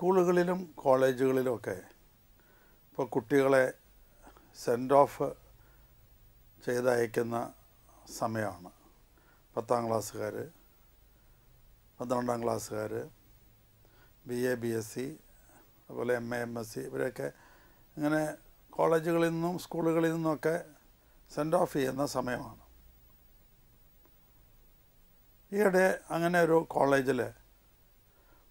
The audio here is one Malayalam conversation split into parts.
സ്കൂളുകളിലും കോളേജുകളിലുമൊക്കെ ഇപ്പോൾ കുട്ടികളെ സെൻഡ് ഓഫ് ചെയ്തയക്കുന്ന സമയമാണ്. 10ാം ക്ലാസ്സുകാർ, 12ാം ക്ലാസ്സുകാർ, BA BSc, അതുപോലെ MA MSc, ഇവരൊക്കെ ഇങ്ങനെ കോളേജുകളിൽ നിന്നും സ്കൂളുകളിൽ നിന്നുമൊക്കെ സെൻഡ് ഓഫ് ചെയ്യുന്ന സമയമാണ്. ഈയിടെ അങ്ങനെ ഒരു കോളേജിൽ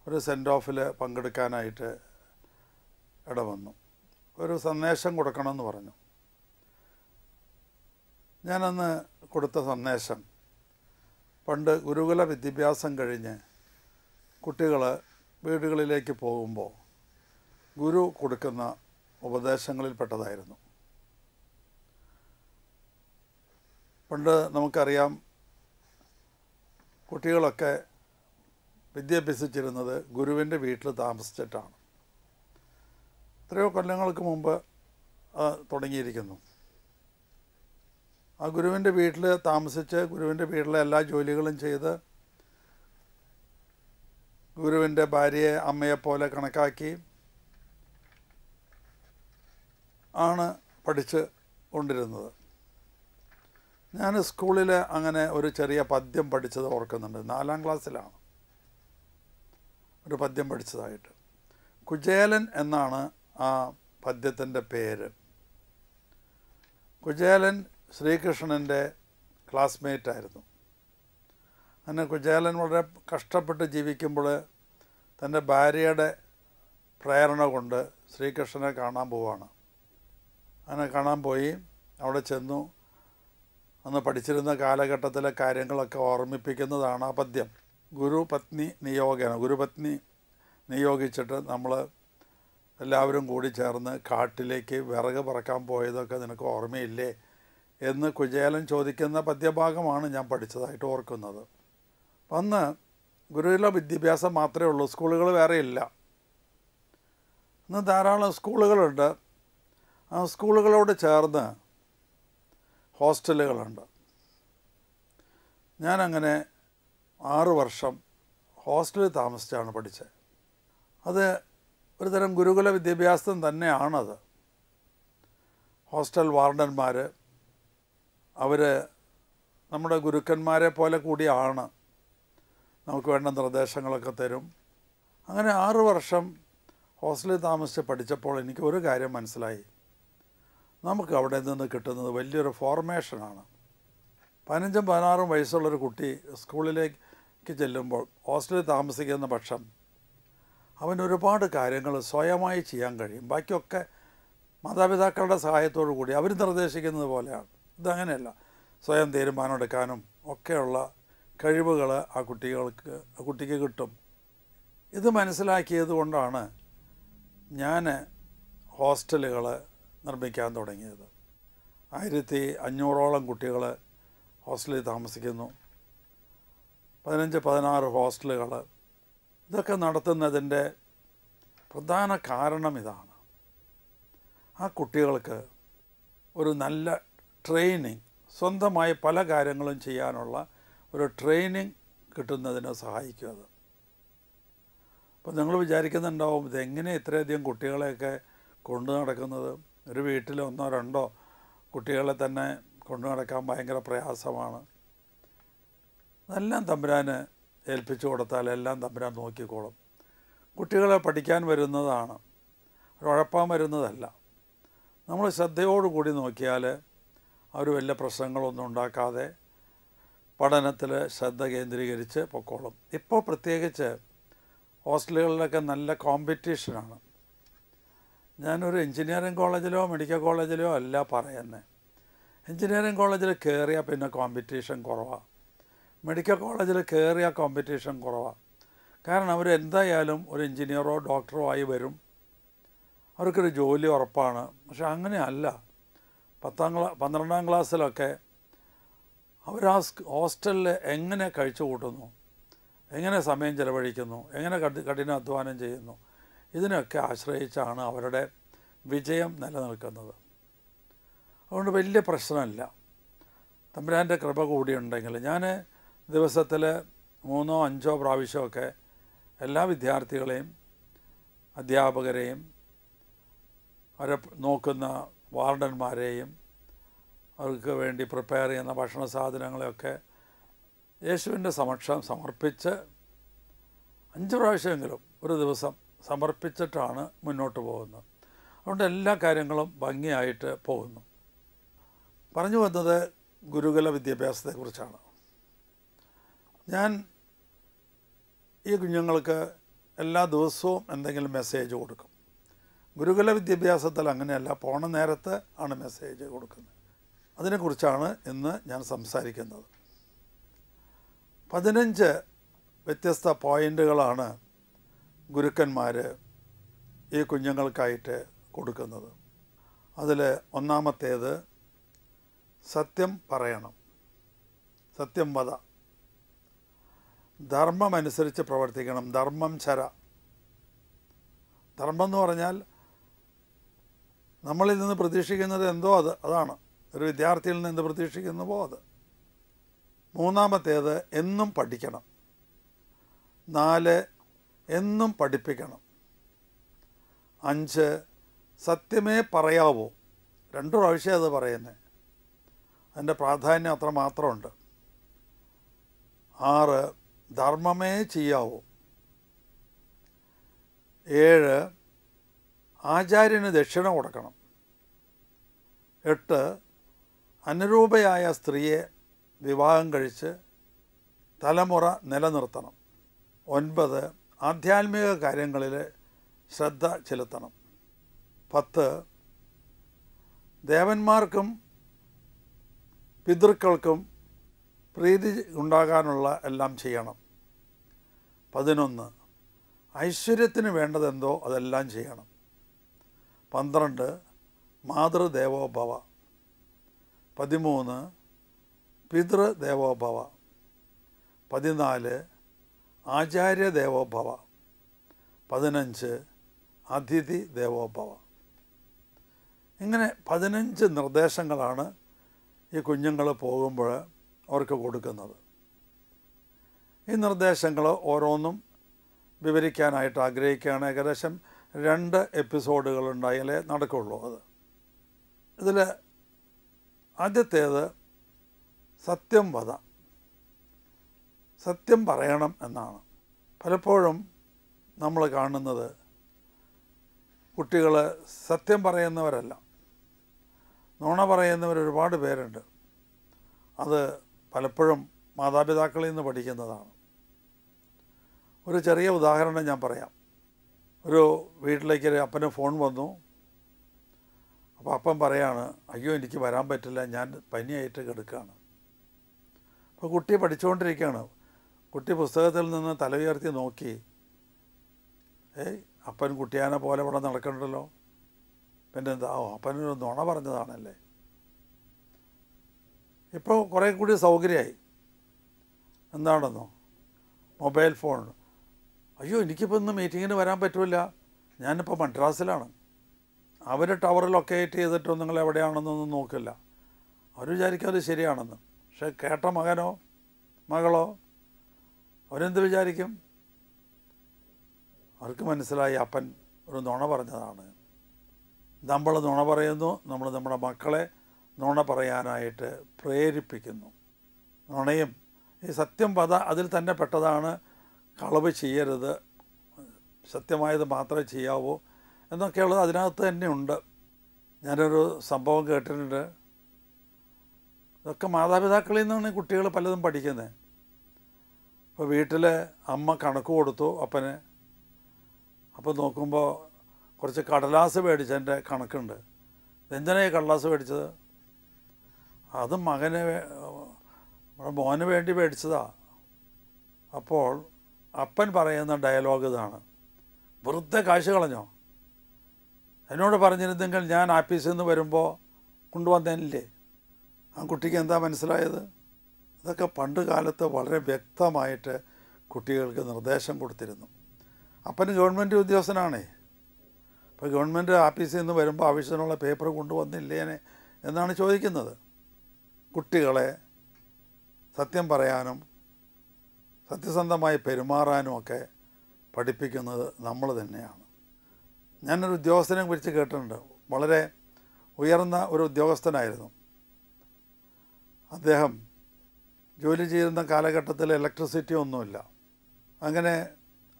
ഒരു സെൻഡ് ഓഫിൽ പങ്കെടുക്കാനായിട്ട് ഇടവന്നു. ഒരു സന്ദേശം കൊടുക്കണമെന്ന് പറഞ്ഞു. ഞാനന്ന് കൊടുത്ത സന്ദേശം, പണ്ട് ഗുരുകുല വിദ്യാഭ്യാസം കഴിഞ്ഞ് കുട്ടികൾ വീടുകളിലേക്ക് പോകുമ്പോൾ ഗുരു കൊടുക്കുന്ന ഉപദേശങ്ങളിൽപ്പെട്ടതായിരുന്നു. പണ്ട് നമുക്കറിയാം, കുട്ടികളൊക്കെ വിദ്യ അഭ്യസിച്ചിരുന്നത് ഗുരുവിൻ്റെ വീട്ടിൽ താമസിച്ചിട്ടാണ്. എത്രയോ കൊല്ലങ്ങൾക്ക് മുമ്പ് തുടങ്ങിയിരിക്കുന്നു. ആ ഗുരുവിൻ്റെ വീട്ടിൽ താമസിച്ച് ഗുരുവിൻ്റെ വീട്ടിലെ എല്ലാ ജോലികളും ചെയ്ത് ഗുരുവിൻ്റെ ഭാര്യയെ അമ്മയെപ്പോലെ കണക്കാക്കി ആണ് പഠിച്ച് കൊണ്ടിരുന്നത്. ഞാൻ സ്കൂളിൽ അങ്ങനെ ഒരു ചെറിയ പദ്യം പഠിച്ചത് ഓർക്കുന്നുണ്ട്. 4ാം ക്ലാസ്സിലാണ് ഒരു പദ്യം പഠിച്ചതായിട്ട്. കുചേലൻ എന്നാണ് ആ പദ്യത്തിൻ്റെ പേര്. കുചേലൻ ശ്രീകൃഷ്ണൻ്റെ ക്ലാസ്മേറ്റായിരുന്നു. അങ്ങനെ കുചേലൻ വളരെ കഷ്ടപ്പെട്ട് ജീവിക്കുമ്പോൾ തൻ്റെ ഭാര്യയുടെ പ്രേരണ കൊണ്ട് ശ്രീകൃഷ്ണനെ കാണാൻ പോവാണ്. അങ്ങനെ കാണാൻ പോയി. അവിടെ ചെന്നു. അന്ന് പഠിച്ചിരുന്ന കാലഘട്ടത്തിലെ കാര്യങ്ങളൊക്കെ ഓർമ്മിപ്പിക്കുന്നതാണ് ആ പദ്യം. ഗുരുപത്നി നിയോഗിച്ചിട്ട് നമ്മൾ എല്ലാവരും കൂടി ചേർന്ന് കാട്ടിലേക്ക് വിറക് പറക്കാൻ പോയതൊക്കെ നിനക്ക് ഓർമ്മയില്ലേ എന്ന് കുചേലൻ ചോദിക്കുന്ന പദ്യഭാഗമാണ് ഞാൻ പഠിച്ചതായിട്ട് ഓർക്കുന്നത്. അന്ന് ഗുരുകുല വിദ്യാഭ്യാസം മാത്രമേ ഉള്ളൂ, സ്കൂളുകൾ വേറെ ഇല്ല. ഇന്ന് ധാരാളം സ്കൂളുകളുണ്ട്. ആ സ്കൂളുകളോട് ചേർന്ന് ഹോസ്റ്റലുകളുണ്ട്. ഞാനങ്ങനെ 6 വർഷം ഹോസ്റ്റലിൽ താമസിച്ചാണ് പഠിച്ചത്. അത് ഒരു തരം ഗുരുകുല വിദ്യാഭ്യാസം തന്നെയാണത്. ഹോസ്റ്റൽ വാർഡന്മാർ അവർ നമ്മുടെ ഗുരുക്കന്മാരെ പോലെ കൂടിയാണ്. നമുക്ക് വേണ്ട നിർദ്ദേശങ്ങളൊക്കെ തരും. അങ്ങനെ 6 വർഷം ഹോസ്റ്റലിൽ താമസിച്ച് പഠിച്ചപ്പോൾ എനിക്ക് ഒരു കാര്യം മനസ്സിലായി. നമുക്ക് അവിടെ നിന്ന് കിട്ടുന്നത് വലിയൊരു ഫോർമേഷനാണ്. 15-16 വയസ്സുള്ളൊരു കുട്ടി സ്കൂളിലേക്ക് ചെല്ലുമ്പോൾ ഹോസ്റ്റലിൽ താമസിക്കുന്ന പക്ഷം അവന് ഒരുപാട് കാര്യങ്ങൾ സ്വയമായി ചെയ്യാൻ കഴിയും. ബാക്കിയൊക്കെ മാതാപിതാക്കളുടെ സഹായത്തോടു കൂടി അവർ നിർദ്ദേശിക്കുന്നത് പോലെയാണ്. ഇതങ്ങനെയല്ല. സ്വയം തീരുമാനമെടുക്കാനും ഒക്കെയുള്ള കഴിവുകൾ ആ കുട്ടിക്ക് കിട്ടും. ഇത് മനസ്സിലാക്കിയത് കൊണ്ടാണ് ഞാൻ ഹോസ്റ്റലുകൾ നിർമ്മിക്കാൻ തുടങ്ങിയത്. 1500ഓളം കുട്ടികൾ ഹോസ്റ്റലിൽ താമസിക്കുന്നു. 15-16 ഹോസ്റ്റലുകൾ. ഇതൊക്കെ നടത്തുന്നതിൻ്റെ പ്രധാന കാരണം ഇതാണ്. ആ കുട്ടികൾക്ക് ഒരു നല്ല ട്രെയിനിങ്, സ്വന്തമായി പല കാര്യങ്ങളും ചെയ്യാനുള്ള ഒരു ട്രെയിനിങ് കിട്ടുന്നതിന് സഹായിക്കും അത്. അപ്പോൾ നിങ്ങൾ വിചാരിക്കുന്നുണ്ടാവും, ഇതെങ്ങനെ ഇത്രയധികം കുട്ടികളെയൊക്കെ കൊണ്ടു നടക്കുന്നത്? ഒരു വീട്ടിൽ 1-2 കുട്ടികളെ തന്നെ കൊണ്ടു നടക്കാൻ ഭയങ്കര പ്രയാസമാണ്. അതെല്ലാം തമ്പുരാന് ഏൽപ്പിച്ചു കൊടുത്താൽ എല്ലാം തമ്പുരാൻ നോക്കിക്കോളും. കുട്ടികളെ പഠിക്കാൻ വരുന്നതാണ്, ഉഴപ്പാൻ വരുന്നതല്ല. നമ്മൾ ശ്രദ്ധയോടുകൂടി നോക്കിയാൽ അവർ വലിയ പ്രശ്നങ്ങളൊന്നും ഉണ്ടാക്കാതെ പഠനത്തിൽ ശ്രദ്ധ കേന്ദ്രീകരിച്ച് പൊക്കോളും. ഇപ്പോൾ പ്രത്യേകിച്ച് ഹോസ്റ്റലുകളിലൊക്കെ നല്ല കോമ്പറ്റീഷനാണ്. ഞാനൊരു എഞ്ചിനീയറിംഗ് കോളേജിലോ മെഡിക്കൽ കോളേജിലോ അല്ല പറയുന്നത്. എഞ്ചിനീയറിംഗ് കോളേജിൽ കയറിയാൽ പിന്നെ കോമ്പറ്റീഷൻ കുറവാണ്. മെഡിക്കൽ കോളേജിൽ കയറിയാൽ കോമ്പറ്റീഷൻ കുറവാണ്. കാരണം അവരെന്തായാലും ഒരു എഞ്ചിനീയറോ ഡോക്ടറോ ആയി വരും. അവർക്കൊരു ജോലി ഉറപ്പാണ്. പക്ഷെ അങ്ങനെയല്ല. 12ാം ക്ലാസ്സിലൊക്കെ അവർ ആ ഹോസ്റ്റലിൽ എങ്ങനെ കഴിച്ചു കൂട്ടുന്നു, എങ്ങനെ സമയം ചിലവഴിക്കുന്നു, എങ്ങനെ കഠിനാധ്വാനം ചെയ്യുന്നു, ഇതിനൊക്കെ ആശ്രയിച്ചാണ് അവരുടെ വിജയം നിലനിൽക്കുന്നത്. അതുകൊണ്ട് വലിയ പ്രശ്നമില്ല. തമ്പുരാൻ്റെ കൃപ കൂടിയുണ്ടെങ്കിൽ ഞാൻ ദിവസത്തിൽ 3-5 പ്രാവശ്യമൊക്കെ എല്ലാ വിദ്യാർത്ഥികളെയും അധ്യാപകരെയും അവരെ നോക്കുന്ന വാർഡന്മാരെയും അവർക്ക് വേണ്ടി പ്രിപ്പയർ ചെയ്യുന്ന ഭക്ഷണ സാധനങ്ങളെയൊക്കെ യേശുവിൻ്റെ സമക്ഷം സമർപ്പിച്ച് 5 പ്രാവശ്യമെങ്കിലും ഒരു ദിവസം സമർപ്പിച്ചിട്ടാണ് മുന്നോട്ട് പോകുന്നത്. അതുകൊണ്ട് എല്ലാ കാര്യങ്ങളും ഭംഗിയായിട്ട് പോകുന്നു. പറഞ്ഞു വന്നത് ഗുരുകുല വിദ്യാഭ്യാസത്തെക്കുറിച്ചാണ്. ഞാൻ ഈ കുഞ്ഞുങ്ങൾക്ക് എല്ലാ ദിവസവും എന്തെങ്കിലും മെസ്സേജ് കൊടുക്കും. ഗുരുകുല വിദ്യാഭ്യാസത്തിൽ അങ്ങനെയല്ല, പോണ നേരത്ത് ആണ് മെസ്സേജ് കൊടുക്കുന്നത്. അതിനെക്കുറിച്ചാണ് ഇന്ന് ഞാൻ സംസാരിക്കുന്നത്. 15 വ്യത്യസ്ത പോയിൻ്റുകളാണ് ഗുരുക്കന്മാർ ഈ കുഞ്ഞുങ്ങൾക്കായിട്ട് കൊടുക്കുന്നത്. അതിൽ ഒന്നാമത്തേത് സത്യം പറയണം, സത്യം വധ, ധർമ്മമനുസരിച്ച് പ്രവർത്തിക്കണം, ധർമ്മം ചര. ധർമ്മം എന്ന് പറഞ്ഞാൽ നമ്മളിൽ നിന്ന് പ്രതീക്ഷിക്കുന്നത് എന്തോ അതാണ്. ഒരു വിദ്യാർത്ഥിയിൽ നിന്ന് എന്ത് പ്രതീക്ഷിക്കുന്നുവോ അത്. മൂന്നാമത്തേത് എന്നും പഠിക്കണം. 4 എന്നും പഠിപ്പിക്കണം. 5 സത്യമേ പറയാവൂ. 2 പ്രാവശ്യം അത് പറയുന്നത്, അതിൻ്റെ പ്രാധാന്യം അത്ര മാത്രമുണ്ട്. 6 ധർമ്മമേ ചെയ്യാവൂ. 7 ആചാര്യന് ദക്ഷിണ കൊടുക്കണം. 8 അനുരൂപയായ സ്ത്രീയെ വിവാഹം കഴിച്ച് തലമുറ നിലനിർത്തണം. 9 ആധ്യാത്മിക കാര്യങ്ങളിൽ ശ്രദ്ധ ചെലുത്തണം. 10 ദേവന്മാർക്കും പിതൃക്കൾക്കും പ്രീതി ഉണ്ടാകാനുള്ള എല്ലാം ചെയ്യണം. 11 ഐശ്വര്യത്തിന് വേണ്ടതെന്തോ അതെല്ലാം ചെയ്യണം. 12 മാതൃദേവോഭവ. 13 പിതൃദേവോഭവ. 14 ആചാര്യ ദേവോഭവ. 15 അതിഥി ദേവോഭവ. ഇങ്ങനെ 15 നിർദ്ദേശങ്ങളാണ് ഈ കുഞ്ഞുങ്ങൾ പോകുമ്പോൾ അവർക്ക് കൊടുക്കുന്നത്. ഈ നിർദ്ദേശങ്ങൾ ഓരോന്നും വിവരിക്കാനായിട്ട് ആഗ്രഹിക്കുകയാണ്. ഏകദേശം 2 എപ്പിസോഡുകൾ ഉണ്ടായാലേ നടക്കുള്ളൂ അത്. ഇതിൽ ആദ്യത്തേത് സത്യം വധ, സത്യം പറയണം എന്നാണ്. പലപ്പോഴും നമ്മൾ കാണുന്നത് കുട്ടികൾ സത്യം പറയുന്നവരല്ല, നുണ പറയുന്നവർ ഒരുപാട് പേരുണ്ട്. അത് പലപ്പോഴും മാതാപിതാക്കളിൽ നിന്ന് പഠിക്കുന്നതാണ്. ഒരു ചെറിയ ഉദാഹരണം ഞാൻ പറയാം. ഒരു വീട്ടിലേക്ക് ഒരു അപ്പന് ഫോൺ വന്നു. അപ്പോൾ അപ്പൻ പറയാണ്, അയ്യോ എനിക്ക് വരാൻ പറ്റില്ല, ഞാൻ പനിയായിട്ട് കിടക്കുകയാണ്. അപ്പോൾ കുട്ടി പഠിച്ചുകൊണ്ടിരിക്കുകയാണ്. കുട്ടി പുസ്തകത്തിൽ നിന്ന് തല ഉയർത്തി നോക്കി, അപ്പൻ കുട്ടിയാനെ പോലെ ഇവിടെ നടക്കണ്ടല്ലോ, പിന്നെ എന്താ, അപ്പനൊരു നുണ പറഞ്ഞതാണല്ലേ. ഇപ്പോൾ കുറേ കൂടി സൗകര്യമായി. എന്താണെന്നോ, മൊബൈൽ ഫോൺ. അയ്യോ എനിക്കിപ്പോൾ ഇന്ന് മീറ്റിങ്ങിന് വരാൻ പറ്റില്ല, ഞാനിപ്പോൾ മദ്രാസിലാണ്. അവർ ടവർ ലൊക്കേറ്റ് ചെയ്തിട്ടോ നിങ്ങൾ എവിടെയാണെന്നൊന്നും നോക്കില്ല. അവർ വിചാരിക്കും അത് ശരിയാണെന്ന്. പക്ഷെ കേട്ട മകനോ മകളോ അവരെന്ത് വിചാരിക്കും? അവർക്ക് മനസ്സിലായി അപ്പൻ ഒരു നുണ പറഞ്ഞതാണ്. നമ്മൾ നുണ പറയുന്നു, നമ്മൾ നമ്മുടെ മക്കളെ നുണ പറയാനായിട്ട് പ്രേരിപ്പിക്കുന്നു. നുണയും ഈ സത്യം പദ അതിൽ തന്നെ പെട്ടതാണ്. കളവ് ചെയ്യരുത്, സത്യമായത് മാത്രമേ ചെയ്യാവൂ എന്നൊക്കെയുള്ളത് അതിനകത്ത് തന്നെ ഉണ്ട്. ഞാനൊരു സംഭവം കേട്ടിട്ടുണ്ട്. ഇതൊക്കെ മാതാപിതാക്കളിൽ നിന്നാണ് കുട്ടികൾ പലതും പഠിക്കുന്നത്. അപ്പോൾ വീട്ടിൽ അമ്മ കണക്ക് കൊടുത്തു അപ്പന്. അപ്പോൾ നോക്കുമ്പോൾ കുറച്ച് കടലാസ് മേടിച്ചതിൻ്റെ കണക്കുണ്ട്. എന്തിനാണ് ഈ കടലാസ് മേടിച്ചത്? അത് മോന് വേണ്ടി മേടിച്ചതാ. അപ്പോൾ അപ്പൻ പറയുന്ന ഡയലോഗ് ഇതാണ്, വെറുതെ കാശ് കളഞ്ഞോ, എന്നോട് പറഞ്ഞിരുന്നെങ്കിൽ ഞാൻ ആഫീസിൽ നിന്ന് വരുമ്പോൾ കൊണ്ടുവന്നേനില്ലേ. ആ കുട്ടിക്ക് എന്താ മനസ്സിലായത്? ഇതൊക്കെ പണ്ട് കാലത്ത് വളരെ വ്യക്തമായിട്ട് കുട്ടികൾക്ക് നിർദ്ദേശം കൊടുത്തിരുന്നു. അപ്പന് ഗവൺമെൻറ് ഉദ്യോഗസ്ഥനാണേ. അപ്പോൾ ഗവൺമെൻറ് ആഫീസിൽ നിന്ന് വരുമ്പോൾ ആവശ്യത്തിനുള്ള പേപ്പർ കൊണ്ടുവന്നില്ലേനെ എന്നാണ് ചോദിക്കുന്നത്. കുട്ടികളെ സത്യം പറയാനും സത്യസന്ധമായി പെരുമാറാനും ഒക്കെ പഠിപ്പിക്കുന്നത് നമ്മൾ തന്നെയാണ്. ഞാനൊരു ഉദ്യോഗസ്ഥനെ കുറിച്ച് കേട്ടിട്ടുണ്ട്. വളരെ ഉയർന്ന ഒരു ഉദ്യോഗസ്ഥനായിരുന്നു അദ്ദേഹം. ജോലി ചെയ്യുന്ന കാലഘട്ടത്തിൽ ഇലക്ട്രിസിറ്റി ഒന്നുമില്ല. അങ്ങനെ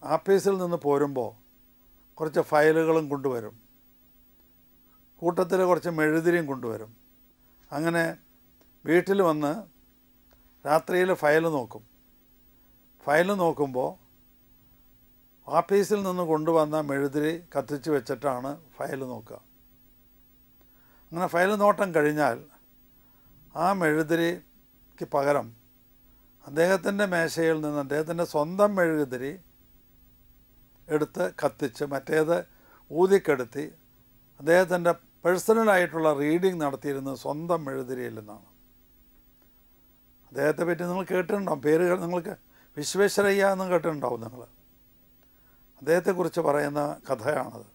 ആഫീസിൽ നിന്ന് പോരുമ്പോൾ കുറച്ച് ഫയലുകളും കൊണ്ടുവരും, കൂട്ടത്തിൽ കുറച്ച് മെഴുതിരിയും കൊണ്ടുവരും. അങ്ങനെ വീട്ടിൽ വന്ന് രാത്രിയിൽ ഫയൽ നോക്കും. ഫയൽ നോക്കുമ്പോൾ ആഫീസിൽ നിന്ന് കൊണ്ടുവന്ന മെഴുതിരി കത്തിച്ച് വെച്ചിട്ടാണ് ഫയൽ നോക്കുക. അങ്ങനെ ഫയൽ നോട്ടം കഴിഞ്ഞാൽ ആ മെഴുതിരിക്ക് പകരം അദ്ദേഹത്തിൻ്റെ മേശയിൽ നിന്ന് അദ്ദേഹത്തിൻ്റെ സ്വന്തം മെഴുകുതിരി എടുത്ത് കത്തിച്ച് മറ്റേത് ഊതിക്കെടുത്തി അദ്ദേഹത്തിൻ്റെ പേഴ്സണലായിട്ടുള്ള റീഡിങ് നടത്തിയിരുന്നത് സ്വന്തം മെഴുകുതിരിയിൽ നിന്നാണ്. അദ്ദേഹത്തെ പറ്റി നിങ്ങൾ കേട്ടിട്ടുണ്ടാവും, പേരുകൾ നിങ്ങൾക്ക് വിശ്വേശ്വരയ്യ എന്ന് കേട്ടിട്ടുണ്ടാവും നിങ്ങൾ. അദ്ദേഹത്തെക്കുറിച്ച് പറയുന്ന കഥയാണത്.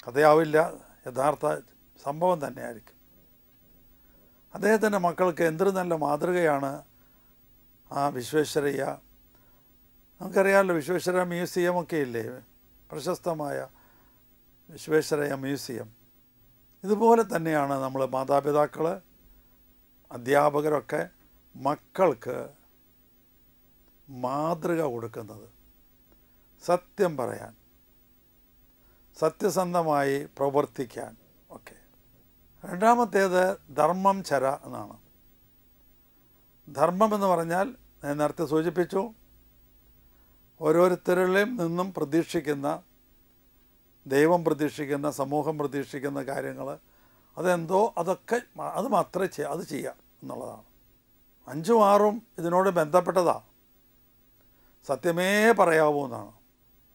കഥയാവില്ല, യഥാർത്ഥ സംഭവം തന്നെയായിരിക്കും. അദ്ദേഹത്തിൻ്റെ മക്കൾക്ക് എന്തൊരു നല്ല മാതൃകയാണ് ആ വിശ്വേശ്വരയ്യ. നമുക്കറിയാമല്ലോ, വിശ്വേശ്വര മ്യൂസിയമൊക്കെ ഇല്ലേ, പ്രശസ്തമായ വിശ്വേശ്വരയ്യ മ്യൂസിയം. ഇതുപോലെ തന്നെയാണ് നമ്മൾ മാതാപിതാക്കൾ, അധ്യാപകരൊക്കെ മക്കൾക്ക് മാതൃക കൊടുക്കുന്നത്. സത്യം പറയാൻ, സത്യസന്ധമായി പ്രവർത്തിക്കാൻ ഒക്കെ. രണ്ടാമത്തേത് ധർമ്മം ചര എന്നാണ്. ധർമ്മം എന്ന് പറഞ്ഞാൽ ഞാൻ നേരത്തെ സൂചിപ്പിച്ചു, ഓരോരുത്തരിലും നിന്നും പ്രതീക്ഷിക്കുന്ന, ദൈവം പ്രതീക്ഷിക്കുന്ന, സമൂഹം പ്രതീക്ഷിക്കുന്ന കാര്യങ്ങൾ അതെന്തോ അതൊക്കെ അത് മാത്രമേ അത് ചെയ്യാം എന്നുള്ളതാണ്. 5ഉം 6ഉം ഇതിനോട് ബന്ധപ്പെട്ടതാണ്. സത്യമേ പറയാവൂ എന്നാണ്.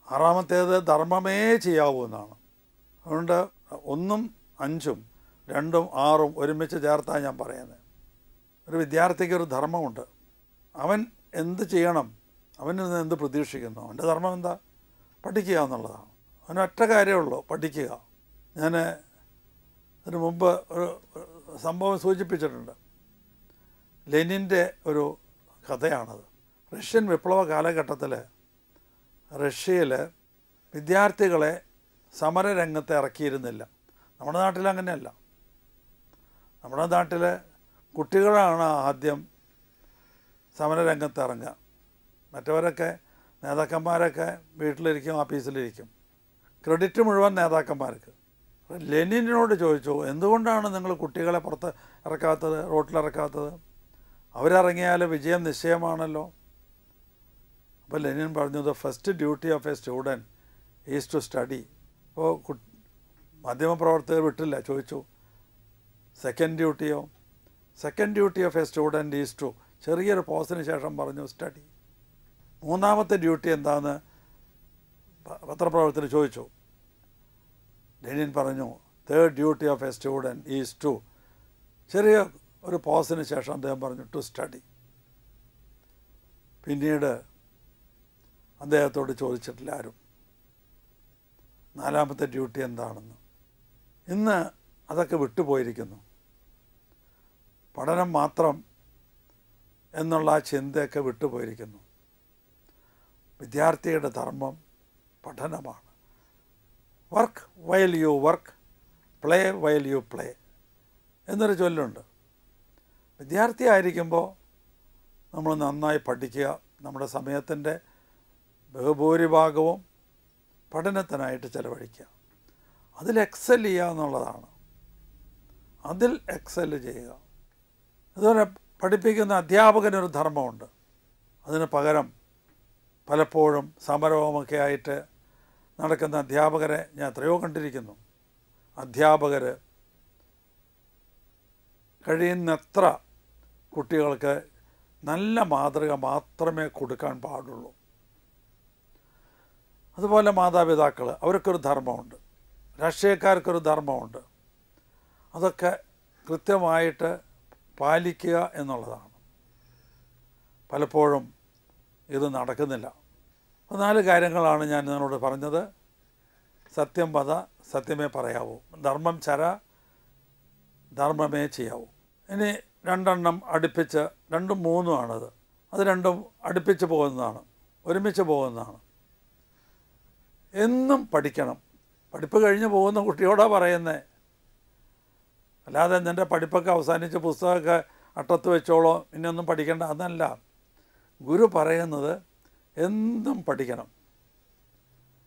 6ാമത്തേത് ധർമ്മമേ ചെയ്യാവൂ എന്നാണ്. അതുകൊണ്ട് 1ഉം 5ഉം 2ഉം 6ഉം ഒരുമിച്ച് ചേർത്താണ് ഞാൻ പറയുന്നത്. ഒരു വിദ്യാർത്ഥിക്ക് ഒരു ധർമ്മമുണ്ട്. അവൻ എന്ത് ചെയ്യണം, അവനിൽ നിന്ന് എന്ത് പ്രതീക്ഷിക്കുന്നു, അവൻ്റെ ധർമ്മം എന്താ? പഠിക്കുക എന്നുള്ളതാണ്. അവന് ഒറ്റ കാര്യമുള്ളൂ, പഠിക്കുക. ഞാൻ ഇതിനു മുമ്പ് ഒരു സംഭവം സൂചിപ്പിച്ചിട്ടുണ്ട്. ലെനിൻ്റെ ഒരു കഥയാണത്. റഷ്യൻ വിപ്ലവ കാലഘട്ടത്തിൽ റഷ്യയിൽ വിദ്യാർത്ഥികളെ സമരരംഗത്ത് ഇറക്കിയിരുന്നില്ല. നമ്മുടെ നാട്ടിൽ അങ്ങനെയല്ല. നമ്മുടെ നാട്ടിൽ കുട്ടികളാണ് ആദ്യം സമരരംഗത്ത് ഇറങ്ങുക. മറ്റവരൊക്കെ നേതാക്കന്മാരൊക്കെ വീട്ടിലിരിക്കും, ഓഫീസിലിരിക്കും. ക്രെഡിറ്റ് മുഴുവൻ നേതാക്കന്മാർക്ക്. ലെനിനോട് ചോദിച്ചു, എന്തുകൊണ്ടാണ് നിങ്ങൾ കുട്ടികളെ പുറത്ത് ഇറക്കാത്തത്, റോട്ടിലിറക്കാത്തത്? അവരിറങ്ങിയാൽ വിജയം നിശ്ചയമാണല്ലോ. അപ്പോൾ ലെനിൻ പറഞ്ഞു, the first duty of a student is to study. അപ്പോൾ മാധ്യമപ്രവർത്തകർ വിട്ടില്ല, ചോദിച്ചു സെക്കൻഡ് ഡ്യൂട്ടിയോ? Second duty of a student is to, ചെറിയൊരു പോസിന് ശേഷം പറഞ്ഞു, സ്റ്റഡി. 3ാമത്തെ ഡ്യൂട്ടി എന്താണെന്ന് പത്രപ്രവർത്തകർ ചോദിച്ചു. ലെനിൻ പറഞ്ഞു, third duty of a student is to, ചെറിയ ഒരു പോസിന് ശേഷം അദ്ദേഹം പറഞ്ഞു, ടു സ്റ്റഡി. പിന്നീട് അദ്ദേഹത്തോട് ചോദിച്ചിട്ടില്ല ആരും 4ാമത്തെ ഡ്യൂട്ടി എന്താണെന്ന്. ഇന്ന് അതൊക്കെ വിട്ടുപോയിരിക്കുന്നു. പഠനം മാത്രം എന്നുള്ള ആ ചിന്തയൊക്കെ വിട്ടുപോയിരിക്കുന്നു. വിദ്യാർത്ഥിയുടെ ധർമ്മം പഠനമാണ്. Work while you work, play while you play എന്നൊരു ചൊല്ലുണ്ട്. വിദ്യാർത്ഥി ആയിരിക്കുമ്പോൾ നമ്മൾ നന്നായി പഠിക്കുക. നമ്മുടെ സമയത്തിൻ്റെ ബഹുഭൂരിഭാഗവും പഠനത്തിനായിട്ട് ചിലവഴിക്കുക. അതിൽ എക്സൽ ചെയ്യുക എന്നുള്ളതാണ്. അതിൽ എക്സൽ ചെയ്യുക. അതുപോലെ പഠിപ്പിക്കുന്ന അധ്യാപകനൊരു ധർമ്മമുണ്ട്. അതിന് പകരം പലപ്പോഴും സമരവുമൊക്കെ ആയിട്ട് നടക്കുന്ന അധ്യാപകരെ ഞാൻ എത്രയോ കണ്ടിരിക്കുന്നു. അധ്യാപകർ കഴിയുന്നത്ര കുട്ടികൾക്ക് നല്ല മാതൃക മാത്രമേ കൊടുക്കാൻ പാടുള്ളൂ. അതുപോലെ മാതാപിതാക്കൾ, അവർക്കൊരു ധർമ്മമുണ്ട്. രാഷ്ട്രീയക്കാർക്കൊരു ധർമ്മമുണ്ട്. അതൊക്കെ കൃത്യമായിട്ട് പാലിക്കുക എന്നുള്ളതാണ്. പലപ്പോഴും ഇത് നടക്കുന്നില്ല. 4 കാര്യങ്ങളാണ് ഞാൻ നിങ്ങളോട് പറഞ്ഞത്. സത്യം വധ, സത്യമേ പറയാവൂ. ധർമ്മം ചര, ധർമ്മമേ ചെയ്യാവൂ. ഇനി 2 എണ്ണം അടുപ്പിച്ച്, 2ഉം 3ഉം ആണത്. അത് 2ഉം അടുപ്പിച്ച് പോകുന്നതാണ്, ഒരുമിച്ച് പോകുന്നതാണ്. എന്നും പഠിക്കണം. പഠിപ്പ് കഴിഞ്ഞ് പോകുന്ന കുട്ടിയോടാണ് പറയുന്നത്. അല്ലാതെ നിൻ്റെ പഠിപ്പൊക്കെ അവസാനിച്ച് പുസ്തകമൊക്കെ അട്ടത്ത് വെച്ചോളോ, ഇനിയൊന്നും പഠിക്കേണ്ട, അതല്ല. ഗുരു പറയുന്നത് എന്നും പഠിക്കണം,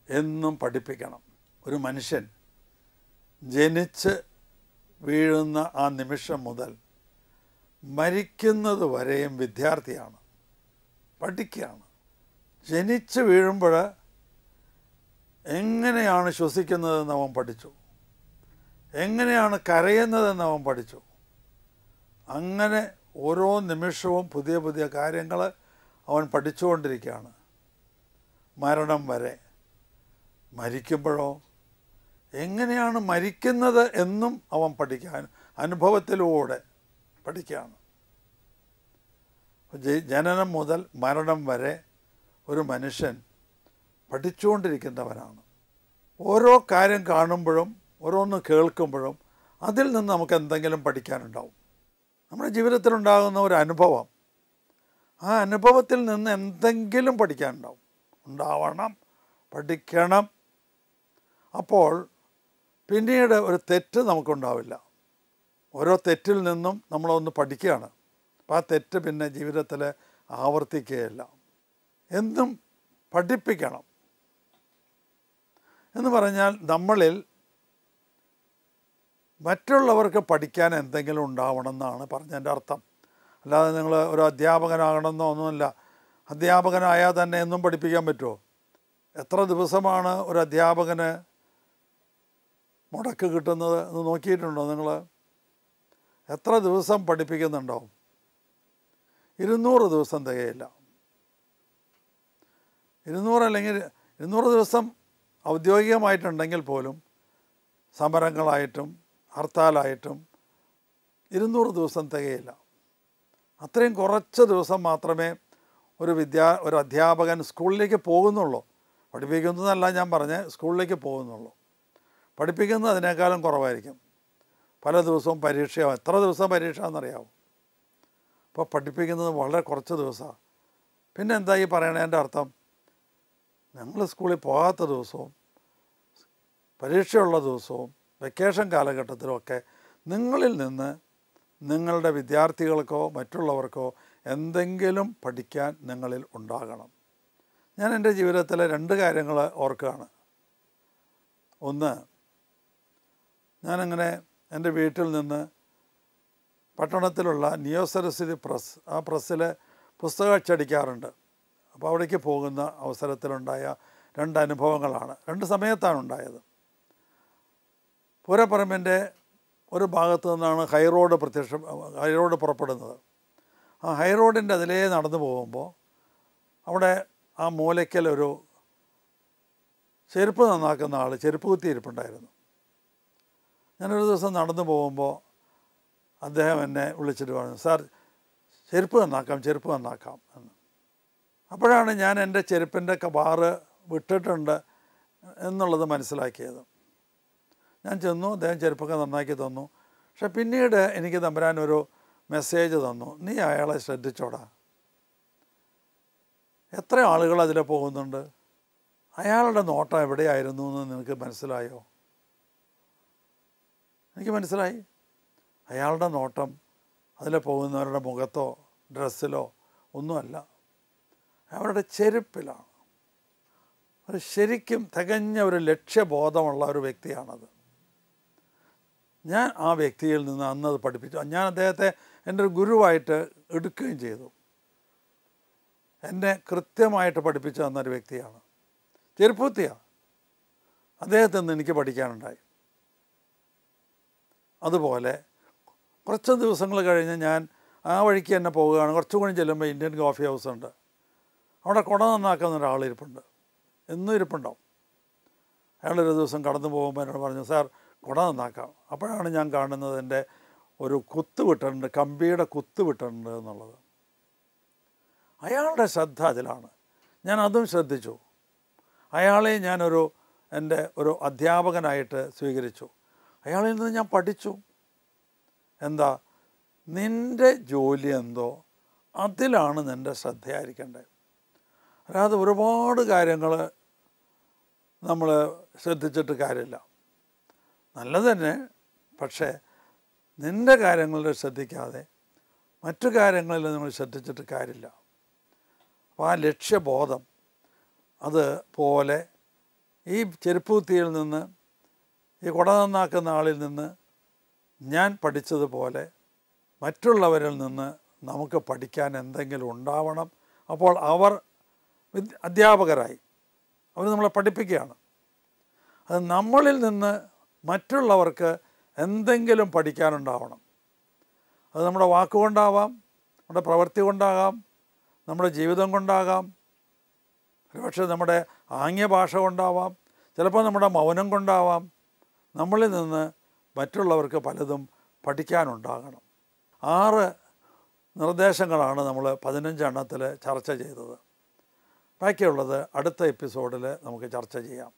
എന്നും പഠിപ്പിക്കണം. ഒരു മനുഷ്യൻ ജനിച്ച് വീഴുന്ന ആ നിമിഷം മുതൽ മരിക്കുന്നത് വരെയും വിദ്യാർത്ഥിയാണ്, പഠിക്കുകയാണ്. ജനിച്ച് വീഴുമ്പോൾ എങ്ങനെയാണ് ശ്വസിക്കുന്നതെന്ന് അവൻ പഠിച്ചു, എങ്ങനെയാണ് കരയുന്നതെന്ന് അവൻ പഠിച്ചു. അങ്ങനെ ഓരോ നിമിഷവും പുതിയ പുതിയ കാര്യങ്ങൾ അവൻ പഠിച്ചുകൊണ്ടിരിക്കുകയാണ് മരണം വരെ. മരിക്കുമ്പോഴോ എങ്ങനെയാണ് മരിക്കുന്നത് എന്നും അവൻ പഠിക്കാൻ അനുഭവത്തിലൂടെ പഠിക്കുകയാണ്. ജനനം മുതൽ മരണം വരെ ഒരു മനുഷ്യൻ പഠിച്ചുകൊണ്ടിരിക്കുന്നവനാണ്. ഓരോ കാര്യം കാണുമ്പോഴും ഓരോന്ന് കേൾക്കുമ്പോഴും അതിൽ നിന്ന് നമുക്ക് എന്തെങ്കിലും പഠിക്കാനുണ്ടാവും. നമ്മുടെ ജീവിതത്തിലുണ്ടാകുന്ന ഒരു അനുഭവം, ആ അനുഭവത്തിൽ നിന്ന് എന്തെങ്കിലും പഠിക്കാനുണ്ടാവും, ഉണ്ടാവണം, പഠിക്കണം. അപ്പോൾ പിന്നീട് ഒരു തെറ്റ് നമുക്കുണ്ടാവില്ല. ഓരോ തെറ്റിൽ നിന്നും നമ്മളൊന്ന് പഠിക്കുകയാണ്. അപ്പോൾ ആ തെറ്റ് പിന്നെ ജീവിതത്തിൽ ആവർത്തിക്കുകയില്ല. എന്നും പഠിപ്പിക്കണം എന്ന് പറഞ്ഞാൽ നമ്മളിൽ മറ്റുള്ളവർക്ക് പഠിക്കാൻ എന്തെങ്കിലും ഉണ്ടാവണം എന്നാണ് പറഞ്ഞതിൻ്റെ അർത്ഥം. അല്ലാതെ നിങ്ങൾ ഒരു അധ്യാപകനാകണമെന്നോ ഒന്നുമില്ല. അധ്യാപകനായാൽ തന്നെ എന്നും പഠിപ്പിക്കാൻ പറ്റുമോ? എത്ര ദിവസമാണ് ഒരു അധ്യാപകന് മുടക്ക് കിട്ടുന്നത് എന്ന് നോക്കിയിട്ടുണ്ടോ നിങ്ങൾ? എത്ര ദിവസം പഠിപ്പിക്കുന്നുണ്ടാവും? 200 ദിവസം തികയില്ല. 200 അല്ലെങ്കിൽ 200 ദിവസം ഔദ്യോഗികമായിട്ടുണ്ടെങ്കിൽ പോലും സമരങ്ങളായിട്ടും ഹർത്താലായിട്ടും 200 ദിവസം തികയില്ല. അത്രയും കുറച്ച് ദിവസം മാത്രമേ ഒരു അധ്യാപകൻ സ്കൂളിലേക്ക് പോകുന്നുള്ളൂ. പഠിപ്പിക്കുന്നതല്ല ഞാൻ പറഞ്ഞ്, സ്കൂളിലേക്ക് പോകുന്നുള്ളൂ. പഠിപ്പിക്കുന്നത് അതിനേക്കാളും കുറവായിരിക്കും. പല ദിവസവും പരീക്ഷയാവും. എത്ര ദിവസം പരീക്ഷ എന്നറിയാവും. അപ്പോൾ പഠിപ്പിക്കുന്നത് വളരെ കുറച്ച് ദിവസമാണ്. പിന്നെ എന്താ ഈ പറയണതിൻ്റെ അർത്ഥം? ഞങ്ങൾ സ്കൂളിൽ പോകാത്ത ദിവസവും പരീക്ഷയുള്ള ദിവസവും വെക്കേഷൻ കാലഘട്ടത്തിലുമൊക്കെ നിങ്ങളിൽ നിന്ന് നിങ്ങളുടെ വിദ്യാർത്ഥികൾക്കോ മറ്റുള്ളവർക്കോ എന്തെങ്കിലും പഠിക്കാൻ നിങ്ങളിൽ ഉണ്ടാകണം. ഞാൻ എൻ്റെ ജീവിതത്തിലെ 2 കാര്യങ്ങൾ ഓർക്കുകയാണ്. ഒന്ന്, ഞാനങ്ങനെ എൻ്റെ വീട്ടിൽ നിന്ന് പട്ടണത്തിലുള്ള നിയോ സരസ്വതി പ്രസ്, ആ പ്രസ്സിൽ പുസ്തകം അച്ചടിക്കാറുണ്ട്. അപ്പോൾ അവിടേക്ക് പോകുന്ന അവസരത്തിലുണ്ടായ 2 അനുഭവങ്ങളാണ്. 2 സമയത്താണ് ഉണ്ടായത്. പൂരപ്പറമ്പിൻ്റെ ഒരു ഭാഗത്തു നിന്നാണ് ഹൈറോഡ് പുറപ്പെടുന്നത്. ആ ഹൈറോഡിൻ്റെ അതിലേ നടന്നു പോകുമ്പോൾ അവിടെ ആ മൂലയ്ക്കൽ ഒരു ചെരുപ്പ് നന്നാക്കുന്ന ആൾ ചെരുപ്പ് കുത്തിയിരിപ്പുണ്ടായിരുന്നു. ഞാനൊരു ദിവസം നടന്നു പോകുമ്പോൾ അദ്ദേഹം എന്നെ വിളിച്ചിട്ട് പറഞ്ഞു, സാർ ചെരുപ്പ് നന്നാക്കാം എന്ന്. അപ്പോഴാണ് ഞാൻ എൻ്റെ ചെരുപ്പിൻ്റെ ബാറ് വിട്ടിട്ടുണ്ട് എന്നുള്ളത് മനസ്സിലാക്കിയത്. ഞാൻ ചെന്നു, അദ്ദേഹം ചെരുപ്പൊക്കെ നന്നാക്കി തന്നു. പക്ഷെ പിന്നീട് എനിക്ക് തമ്പുരാൻ ഒരു മെസ്സേജ് തന്നു, നീ അയാളെ ശ്രദ്ധിച്ചോടാ, എത്ര ആളുകൾ അതിൽ പോകുന്നുണ്ട്, അയാളുടെ നോട്ടം എവിടെയായിരുന്നു എന്ന് നിനക്ക് മനസ്സിലായോ? എനിക്ക് മനസ്സിലായി. അയാളുടെ നോട്ടം അതിൽ പോകുന്നവരുടെ മുഖത്തോ ഡ്രസ്സിലോ ഒന്നുമല്ല, അവരുടെ ചെരുപ്പിലാണ്. ഒരു ശരിക്കും തികഞ്ഞ ഒരു ലക്ഷ്യബോധമുള്ള ഒരു വ്യക്തിയാണത്. ഞാൻ ആ വ്യക്തിയിൽ നിന്ന് അന്നത് പഠിപ്പിച്ചു. ഞാൻ അദ്ദേഹത്തെ എൻ്റെ ഒരു ഗുരുവായിട്ട് എടുക്കുകയും ചെയ്തു. എന്നെ കൃത്യമായിട്ട് പഠിപ്പിച്ചു തന്നൊരു വ്യക്തിയാണ്. ചെരുപ്പൂത്തിയാണ്. അദ്ദേഹത്തിൽ നിന്ന് എനിക്ക് പഠിക്കാനുണ്ടായി. അതുപോലെ കുറച്ച് ദിവസങ്ങൾ കഴിഞ്ഞ് ഞാൻ ആ വഴിക്ക് തന്നെ പോവുകയാണ്. കുറച്ചും കൂടി ചെല്ലുമ്പോൾ ഇന്ത്യൻ കോഫി ഹൗസ് ഉണ്ട്. അവിടെ കുട നന്നാക്കുന്ന ഒരാളിരിപ്പുണ്ട്, എന്നും ഇരിപ്പുണ്ടാവും. അയാളൊരു ദിവസം കടന്നു പോകുമ്പോൾ എന്നോട് പറഞ്ഞു, സാർ കുട നന്നാക്കാം. അപ്പോഴാണ് ഞാൻ കാണുന്നത് എൻ്റെ ഒരു കുത്ത് വിട്ടിട്ടുണ്ട്, കമ്പിയുടെ കുത്ത് വിട്ടിട്ടുണ്ട് എന്നുള്ളത്. അയാളുടെ ശ്രദ്ധ അതിലാണ്. ഞാൻ അതും ശ്രദ്ധിച്ചു. അയാളെ എൻ്റെ ഒരു അധ്യാപകനായിട്ട് സ്വീകരിച്ചു. അയാളിൽ നിന്ന് ഞാൻ പഠിച്ചു. എന്താ, നിൻ്റെ ജോലി എന്തോ അതിലാണ് നിൻ്റെ ശ്രദ്ധയായിരിക്കേണ്ടത്. അല്ലാതെ ഒരുപാട് കാര്യങ്ങൾ നമ്മൾ ശ്രദ്ധിച്ചിട്ട് കാര്യമില്ല. നല്ലത് തന്നെ, പക്ഷേ നിൻ്റെ കാര്യങ്ങളിൽ ശ്രദ്ധിക്കാതെ മറ്റു കാര്യങ്ങളിൽ നമ്മൾ ശ്രദ്ധിച്ചിട്ട് കാര്യമില്ല. അപ്പോൾ ആ ലക്ഷ്യബോധം അതുപോലെ ഈ ചെരുപ്പ് കുത്തിയിൽ നിന്ന്, ഈ കുട നന്നാക്കുന്ന ആളിൽ നിന്ന് ഞാൻ പഠിച്ചതുപോലെ മറ്റുള്ളവരിൽ നിന്ന് നമുക്ക് പഠിക്കാൻ എന്തെങ്കിലും ഉണ്ടാവണം. അപ്പോൾ അവർ അധ്യാപകരായി അവർ നമ്മളെ പഠിപ്പിക്കുകയാണ്. അത് നമ്മളിൽ നിന്ന് മറ്റുള്ളവർക്ക് എന്തെങ്കിലും പഠിക്കാനുണ്ടാവണം. അത് നമ്മുടെ വാക്കുകൊണ്ടാവാം, നമ്മുടെ പ്രവൃത്തി കൊണ്ടാകാം, നമ്മുടെ ജീവിതം കൊണ്ടാകാം, ഒരുപക്ഷെ നമ്മുടെ ആംഗ്യ ഭാഷ കൊണ്ടാവാം, ചിലപ്പോൾ നമ്മുടെ മൗനം കൊണ്ടാവാം. നമ്മളിൽ നിന്ന് മറ്റുള്ളവർക്ക് പലതും പഠിക്കാനുണ്ടാകണം. 6 നിർദ്ദേശങ്ങളാണ് നമ്മൾ 15 എണ്ണത്തിൽ ചർച്ച ചെയ്തത്. ബാക്കിയുള്ളത് അടുത്ത എപ്പിസോഡിൽ നമുക്ക് ചർച്ച ചെയ്യാം.